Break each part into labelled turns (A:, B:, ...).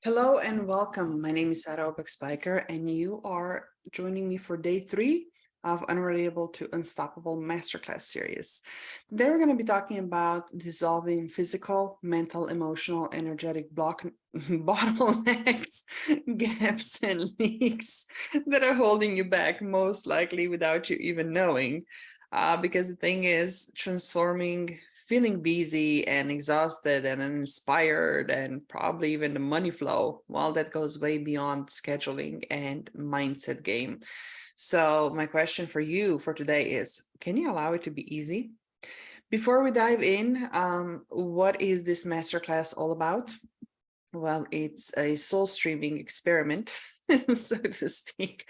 A: Hello and welcome. My name is Sara Oblak Speicher, and you are joining me for day 3 of Unrelatable to Unstoppable Masterclass series. Today we're going to be talking about dissolving physical, mental, emotional, energetic bottlenecks, gaps, and leaks that are holding you back, most likely without you even knowing. Because the thing is, transforming feeling busy and exhausted and uninspired and probably even the money flow, well, that goes way beyond scheduling and mindset game. So my question for you for today is, can you allow it to be easy? Before we dive in, what is this masterclass all about? Well, it's a soul streaming experiment, so to speak,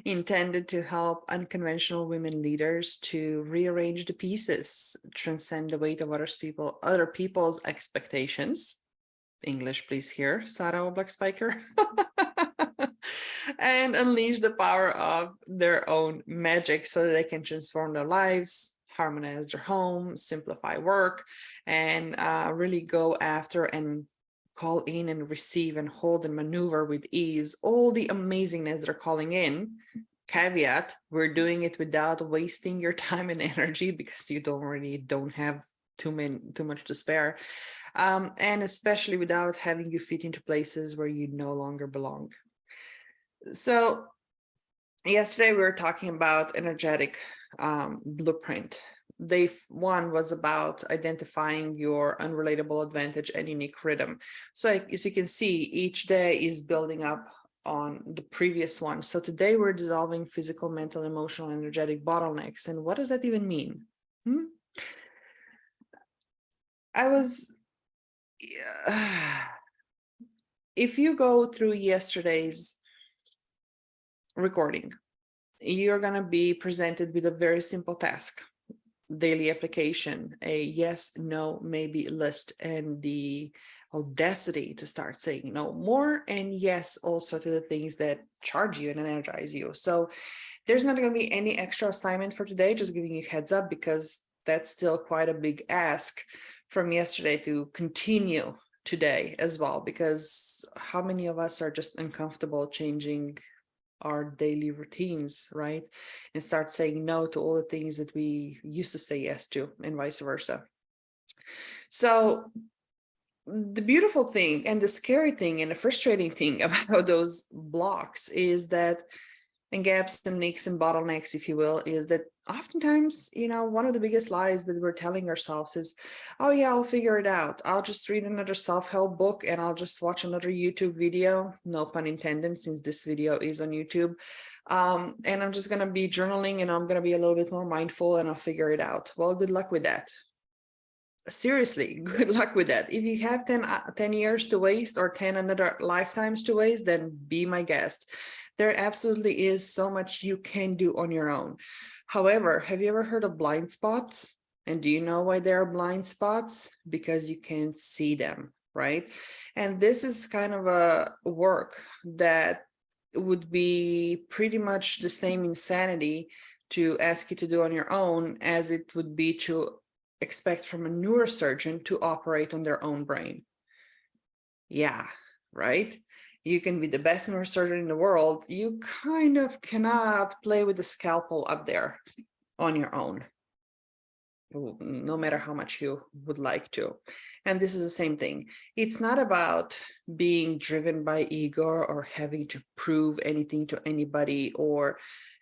A: intended to help unconventional women leaders to rearrange the pieces, transcend the weight of other people's expectations. English, please here, Sara Oblak Speicher. And unleash the power of their own magic so that they can transform their lives, harmonize their home, simplify work, and really go after and call in and receive and hold and maneuver with ease all the amazingness they're calling in. Caveat, we're doing it without wasting your time and energy because you don't have too much to spare, and especially without having you fit into places where you no longer belong. So yesterday we were talking about energetic blueprint. Day 1 was about identifying your unrelatable advantage and unique rhythm. So as you can see, each day is building up on the previous one. So today we're dissolving physical, mental, emotional, energetic bottlenecks. And what does that even mean? If you go through yesterday's recording, you're going to be presented with a very simple task. Daily application, a yes, no, maybe list, and the audacity to start saying no more and yes also to the things that charge you and energize you. So there's not going to be any extra assignment for today, just giving you heads up because that's still quite a big ask from yesterday to continue today as well, because how many of us are just uncomfortable changing our daily routines, right? And start saying no to all the things that we used to say yes to, and vice versa. So the beautiful thing and the scary thing and the frustrating thing about those blocks is that, and gaps and leaks and bottlenecks, if you will, is that oftentimes, one of the biggest lies that we're telling ourselves is, oh yeah, I'll figure it out. I'll just read another self-help book and I'll just watch another YouTube video, no pun intended, since this video is on YouTube. And I'm just going to be journaling and I'm going to be a little bit more mindful and I'll figure it out. Well, good luck with that. Seriously, good luck with that. If you have 10 years to waste or 10 another lifetimes to waste, then be my guest. There absolutely is so much you can do on your own. However, have you ever heard of blind spots? And do you know why they are blind spots? Because you can't see them, right? And this is kind of a work that would be pretty much the same insanity to ask you to do on your own as it would be to expect from a neurosurgeon to operate on their own brain. Yeah, right? You can be the best neurosurgeon in the world. You kind of cannot play with the scalpel up there on your own, no matter how much you would like to. And this is the same thing. It's not about being driven by ego or having to prove anything to anybody, or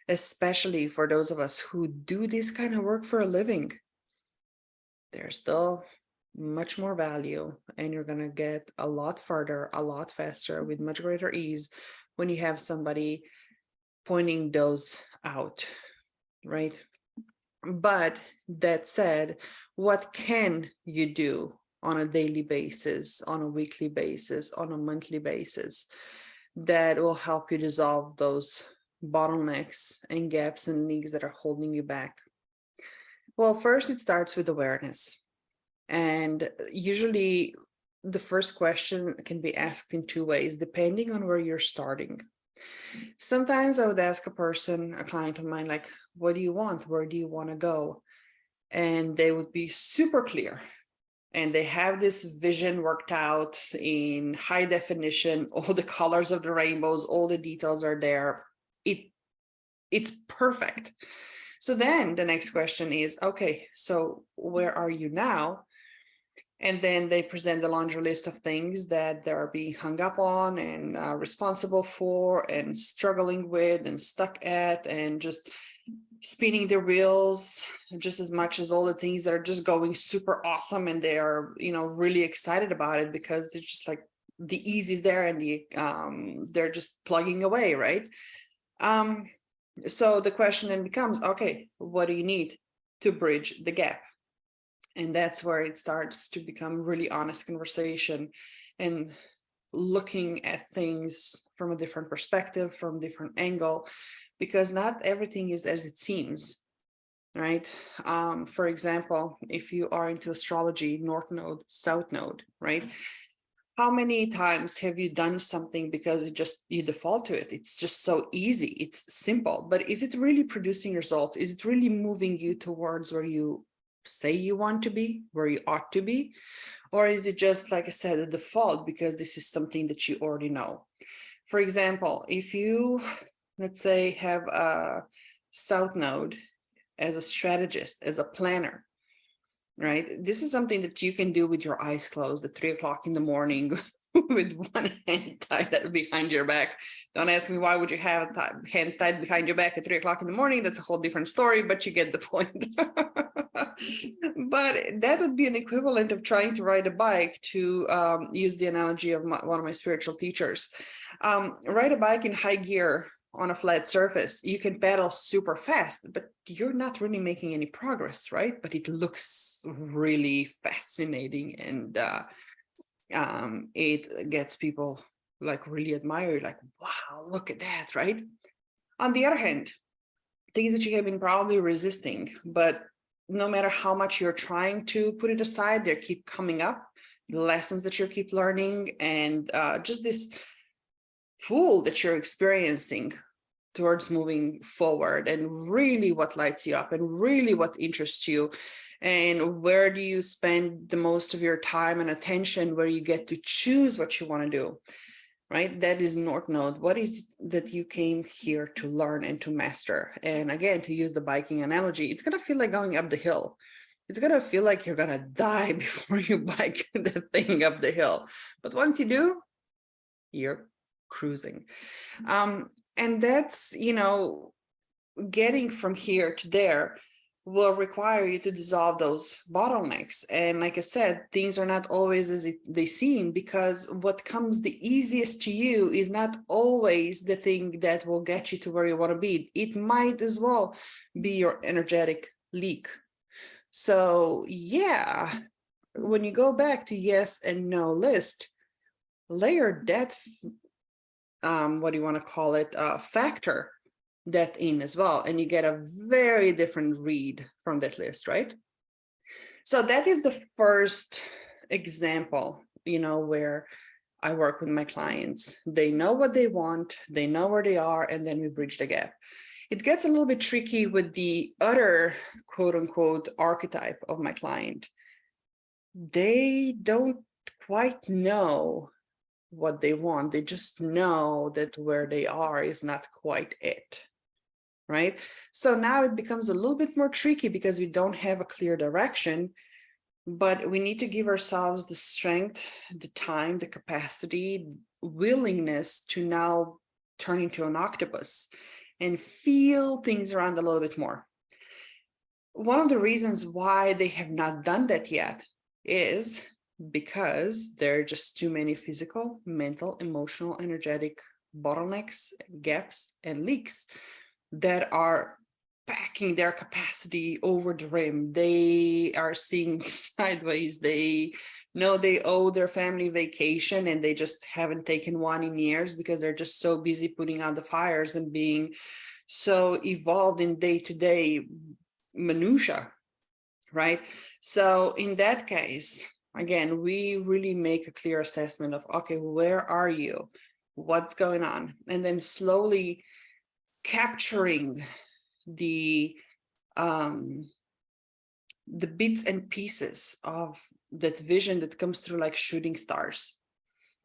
A: especially for those of us who do this kind of work for a living. There's still much more value, and you're going to get a lot further, a lot faster, with much greater ease when you have somebody pointing those out, right? But that said, what can you do on a daily basis, on a weekly basis, on a monthly basis that will help you dissolve those bottlenecks and gaps and leaks that are holding you back? Well, first it starts with awareness. And usually the first question can be asked in 2 ways, depending on where you're starting. Sometimes I would ask a client of mine, like, what do you want? Where do you want to go? And they would be super clear. and they have this vision worked out in high definition, all the colors of the rainbows, all the details are there. It's perfect. So then the next question is, okay, so where are you now? And then they present the laundry list of things that they're being hung up on and responsible for and struggling with and stuck at and just spinning their wheels just as much as all the things that are just going super awesome, and they are, you know, really excited about it because it's just like the ease is there and they're just plugging away, right? So the question then becomes, okay, what do you need to bridge the gap? And that's where it starts to become really honest conversation and looking at things from a different perspective, from a different angle, because not everything is as it seems, right? For example, if you are into astrology, North Node, South Node, right? How many times have you done something because you default to it? It's just so easy, it's simple, but is it really producing results? Is it really moving you towards where you say you want to be, where you ought to be? Or is it just, like I said, a default because this is something that you already know? For example, if you, let's say, have a South Node as a strategist, as a planner, right? This is something that you can do with your eyes closed at 3 o'clock in the morning with one hand tied behind your back. Don't ask me why would you have a hand tied behind your back at 3 o'clock in the morning. That's a whole different story, but you get the point. But that would be an equivalent of trying to ride a bike, to use the analogy of one of my spiritual teachers. Ride a bike in high gear on a flat surface. You can pedal super fast, but you're not really making any progress, right? But it looks really fascinating, and it gets people like really admired, like, wow, look at that, right? On the other hand, things that you have been probably resisting, but no matter how much you're trying to put it aside, they keep coming up, lessons that you keep learning, and just this pull that you're experiencing towards moving forward, and really what lights you up and really what interests you, and where do you spend the most of your time and attention, where you get to choose what you want to do, right? That is North Node. What is that you came here to learn and to master? And again, to use the biking analogy, it's going to feel like going up the hill. It's going to feel like you're going to die before you bike the thing up the hill. But once you do, you're cruising. And that's, you know, getting from here to there will require you to dissolve those bottlenecks. And like I said, things are not always as they seem, because what comes the easiest to you is not always the thing that will get you to where you want to be. It might as well be your energetic leak. So yeah, when you go back to yes and no list, layer that, what do you want to call it, factor that in as well, and you get a very different read from that list, right? So that is the first example, you know, where I work with my clients. They know what they want, they know where they are, and then we bridge the gap. It gets a little bit tricky with the other quote unquote archetype of my client. They don't quite know what they want. They just know that where they are is not quite it, right? So now it becomes a little bit more tricky because we don't have a clear direction, but we need to give ourselves the strength, the time, the capacity, willingness to now turn into an octopus and feel things around a little bit more. One of the reasons why they have not done that yet is because there are just too many physical, mental, emotional, energetic bottlenecks, gaps, and leaks that are packing their capacity over the rim. They are seeing sideways. They know they owe their family vacation and they just haven't taken one in years because they're just so busy putting out the fires and being so evolved in day-to-day minutia, right? So in that case, again, we really make a clear assessment of, okay, where are you? What's going on? And then slowly capturing the bits and pieces of that vision that comes through like shooting stars,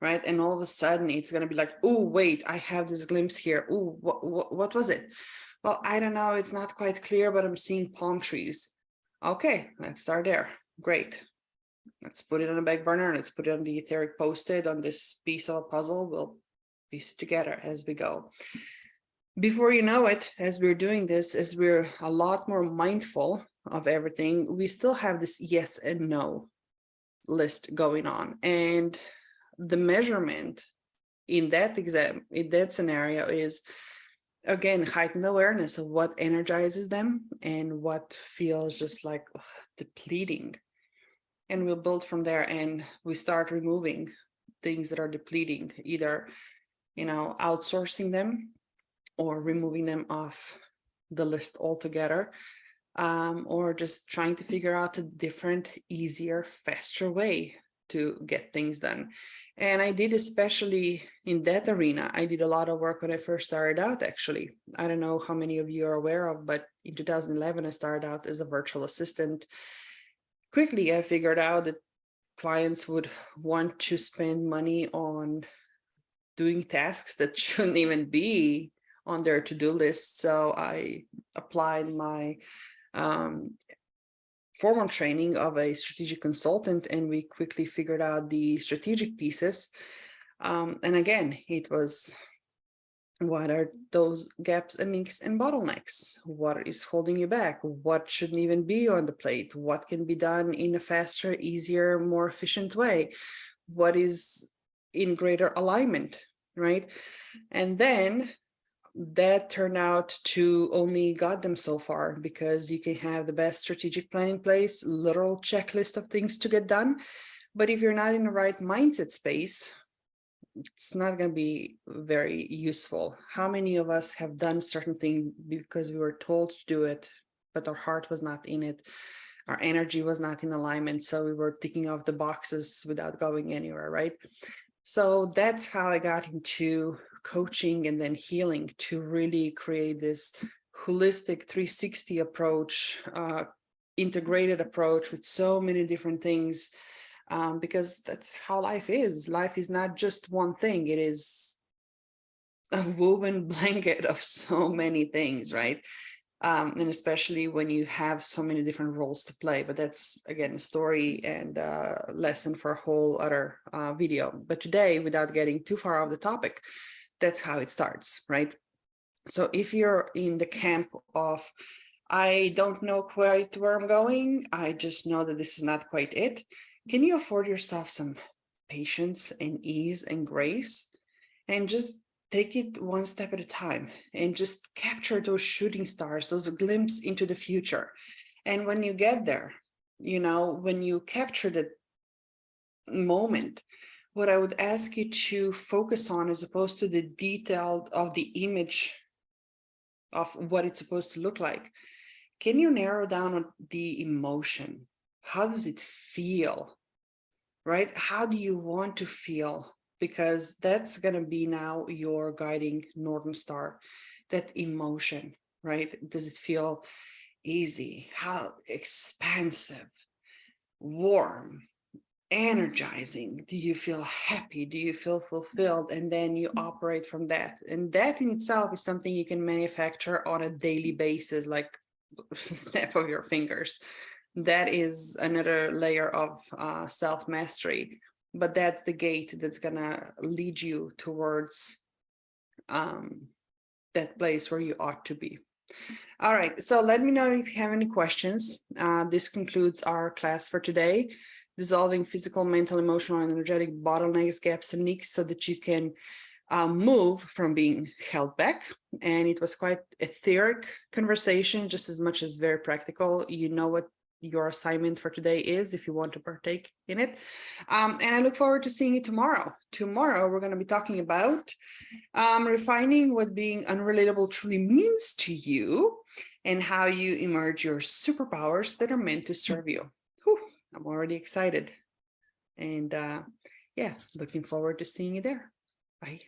A: right? And all of a sudden it's going to be like, oh, wait, I have this glimpse here. Oh, what was it? Well, I don't know. It's not quite clear, but I'm seeing palm trees. Okay, let's start there. Great. Let's put it on a back burner. Let's put it on the etheric post-it on this piece of a puzzle. We'll piece it together as we go. Before you know it, as we're doing this, as we're a lot more mindful of everything, we still have this yes and no list going on. And the measurement in that exam, in that scenario is, again, heightened awareness of what energizes them and what feels just like depleting. And we'll build from there, and we start removing things that are depleting, either, outsourcing them or removing them off the list altogether, or just trying to figure out a different, easier, faster way to get things done. And I did, especially in that arena, I did a lot of work when I first started out, actually. I don't know how many of you are aware of, but in 2011, I started out as a virtual assistant. Quickly, I figured out that clients would want to spend money on doing tasks that shouldn't even be on their to-do list. So I applied my formal training of a strategic consultant, and we quickly figured out the strategic pieces. And again, it was, what are those gaps and links and bottlenecks? What is holding you back? What shouldn't even be on the plate? What can be done in a faster, easier, more efficient way? What is in greater alignment, right? And then that turned out to only got them so far, because you can have the best strategic plan in place, literal checklist of things to get done. But if you're not in the right mindset space, it's not going to be very useful. How many of us have done certain thing because we were told to do it, but our heart was not in it? Our energy was not in alignment. So we were ticking off the boxes without going anywhere, right? So that's how I got into coaching and then healing, to really create this holistic 360 approach, integrated approach with so many different things, because that's how life is. Life is not just one thing. It is a woven blanket of so many things, right? And especially when you have so many different roles to play. But that's, again, a story and a lesson for a whole other video. But today, without getting too far off the topic, that's how it starts, right? So if you're in the camp of, I don't know quite where I'm going, I just know that this is not quite it, can you afford yourself some patience and ease and grace, and just take it one step at a time and just capture those shooting stars, those glimpses into the future? And when you get there, when you capture the moment, what I would ask you to focus on, as opposed to the detail of the image of what it's supposed to look like, can you narrow down on the emotion? How does it feel, right? How do you want to feel? Because that's going to be now your guiding Northern Star, that emotion, right? Does it feel easy? How expansive, warm, energizing? Do you feel happy? Do you feel fulfilled? And then you operate from that. And that in itself is something you can manufacture on a daily basis, like snap of your fingers. That is another layer of self-mastery. But that's the gate that's gonna lead you towards that place where you ought to be. All right, so let me know if you have any questions. This concludes our class for today: dissolving physical, mental, emotional, and energetic bottlenecks, gaps, and leaks, so that you can move from being held back. And it was quite etheric conversation, just as much as very practical. You know what your assignment for today is if you want to partake in it. And I look forward to seeing you tomorrow. Tomorrow, we're going to be talking about refining what being unrelatable truly means to you, and how you emerge your superpowers that are meant to serve you. Whew, I'm already excited. And yeah, looking forward to seeing you there. Bye.